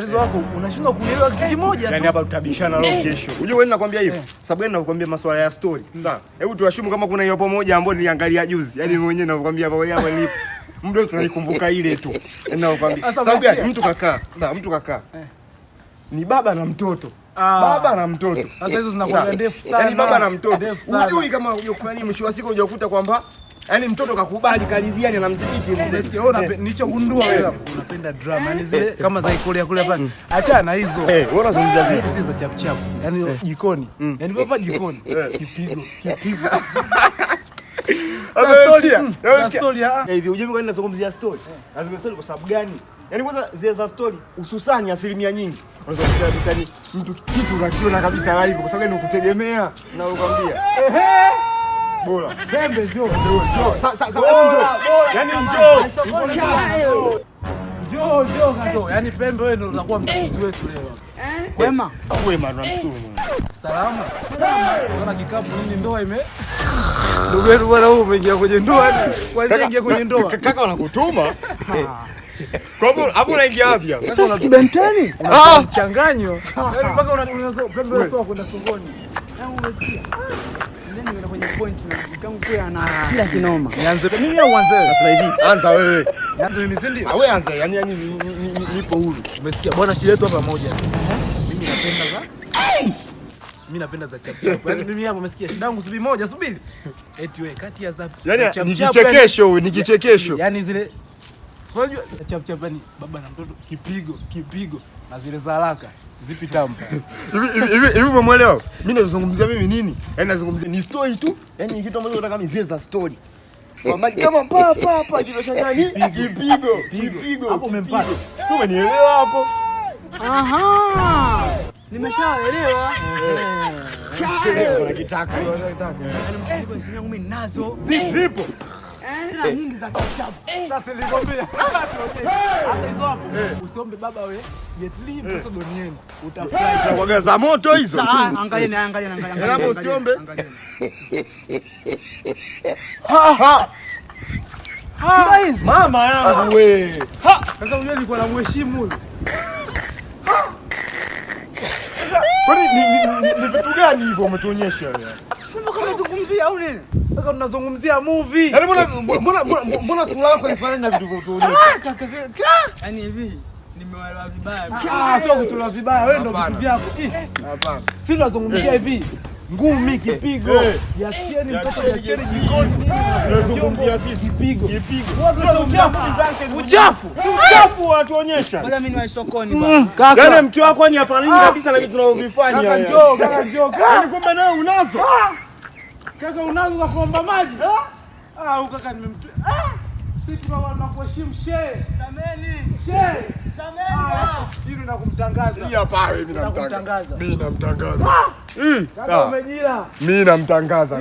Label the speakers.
Speaker 1: Mchezo wako unashindwa kuelewa kitu kimoja tu.
Speaker 2: Yaani hapa tutabishana leo kesho. Unajua wewe ninakwambia hivi. Sababu gani nakwambia masuala ya story. Sawa. Hebu tuashumu kama kuna hiyo moja ambayo niliangalia juzi. Yaani mwenyewe ninakwambia hapa nilipo. Muda tunaikumbuka ile tu. Ninakwambia. Sababu gani mtu kakaa. Sawa, mtu kakaa. Ni baba na mtoto. Baba na mtoto.
Speaker 1: Sasa hizo zinakuwa ndefu sana.
Speaker 2: Yaani baba na mtoto. Unajui kama unajua kufanya nini mwisho wa siku unakuta kwamba yaani mtoto kakubali kalizia ni anamdhibiti mzee.
Speaker 1: Wewe nilichogundua wewe hapo unapenda drama. Yaani zile kama za Korea kule fulani. Achana na hizo.
Speaker 2: Wewe unazungumzia vipi
Speaker 1: za chap chap. Yaani jikoni. Yaani baba jikoni. Kipigo.
Speaker 2: Story hivi ujue kwa nini nazungumzia story? Nazungumzia story kwa sababu gani? Yaani kwanza zile za story hususani asilimia nyingi. Unaweza kukuta kabisa ni mtu kitu unakiona kabisa live kwa sababu ni ukutegemea na ukwambia. Bora.
Speaker 1: Pembe njoo.
Speaker 2: Sasa njoo. Yaani
Speaker 1: njoo. Yaani Pembe wewe ndio unakuwa mtatizo wetu leo.
Speaker 2: Kwema tunamshukuru Mungu.
Speaker 1: Salama. Unaona kikapu nini ndoa ime? Ndugu yetu bwana huyu umeingia kwenye ndoa ni. Kwanza ingia kwenye ndoa.
Speaker 2: Kaka wanakutuma. Kwa hapo unaingia wapi hapa?
Speaker 1: Sasa kibenteni. Mchanganyo. Yaani mpaka unaanza Pembe wewe kwenda sokoni. Umesikia? Ndio kwenye point na kama kwa ana hasira kinoma. Nianze mimi au uanze?
Speaker 2: Sasa hivi anza wewe.
Speaker 1: Nianze mimi si ndio?
Speaker 2: Wewe anza, yani nipo huru.
Speaker 1: Umesikia bwana, shida yetu hapa moja. Mimi napenda za chap chap. Yaani mimi hapo umesikia shida yangu subiri. Eti wewe kati ya za
Speaker 2: chap chap. Ni kichekesho.
Speaker 1: Yaani zile unajua chap chap yani baba na mtoto kipigo na zile za haraka. Zipi tampa.
Speaker 2: Hivi umeelewa? Mimi nazungumzia mimi nini? Yaani nazungumzia ni story tu. Yaani kitu ambacho nataka mimi za story. Kwamba kama pa kinashangaa ni kipigo.
Speaker 1: Hapo umempata.
Speaker 2: Sio umenielewa hapo?
Speaker 3: Aha. Nimeshaelewa.
Speaker 2: Kuna kitaka.
Speaker 1: Yaani mshiriki wa simu yangu mimi ninazo.
Speaker 2: Zipo.
Speaker 1: Tena nyingi za chap chap. Sasa nilikwambia. Sasa hizo hapo. Usiombe baba wewe. Jetli mtoto donieni. Utafurahi.
Speaker 2: Zinakuwa za moto hizo.
Speaker 3: Angalieni.
Speaker 2: Hapo usiombe. Mama yangu wewe.
Speaker 1: Kaka unajua nilikuwa namheshimu huyu.
Speaker 2: Kwani ni vitu gani hivyo umetuonyesha wewe?
Speaker 1: Sio kama tunazungumzia au nini? Kaka tunazungumzia movie.
Speaker 2: Yaani mbona sura yako inafanana na vitu vya tuonyesha?
Speaker 1: Kaka.
Speaker 3: Yaani hivi nimewaelewa vibaya.
Speaker 1: Sio vitu vibaya, wewe ndio vitu vyako.
Speaker 2: Hapana.
Speaker 1: Sisi tunazungumzia hivi. Ngumi kipigo. Yachieni mtoto yachieni jikoni.
Speaker 2: Tunazungumzia sisi
Speaker 1: kipigo.
Speaker 2: Uchafu. Si uchafu wanatuonyesha.
Speaker 3: Ngoja mimi niwahi sokoni bwana.
Speaker 2: Kaka, yaani mke wako ni afanani kabisa na vitu tunavyofanya.
Speaker 1: Kaka njoo.
Speaker 2: Yaani kumbe nawe unazo.
Speaker 1: Kaka unazo za kuomba maji? Kaka nimemtu. Sisi tunakuheshimu shehe.
Speaker 3: Sameni.
Speaker 1: Shehe.
Speaker 3: Sameni.
Speaker 1: Hilo na kumtangaza.
Speaker 2: Hii hapa wewe mimi namtangaza. Mimi namtangaza.
Speaker 1: Kaka umejira.
Speaker 2: Mimi namtangaza.